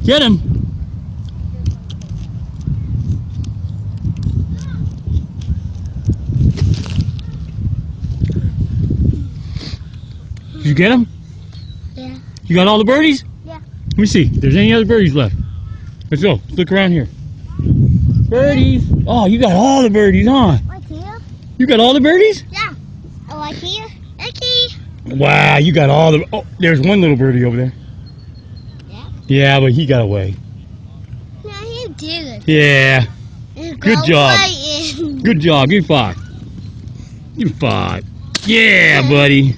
Get him. Did you get him? Yeah. You got all the birdies? Yeah. Let me see if there's any other birdies left. Let's go. Let's look around here. Birdies. Oh, you got all the birdies, huh? Right here? You got all the birdies? Yeah. Oh, right here? Okay. Wow, you got all the... Oh, there's one little birdie over there. Yeah. Yeah, but he got away. No, he didn't. Yeah. Good job. Away. Good job. Give me 5. Give me 5. Yeah, buddy.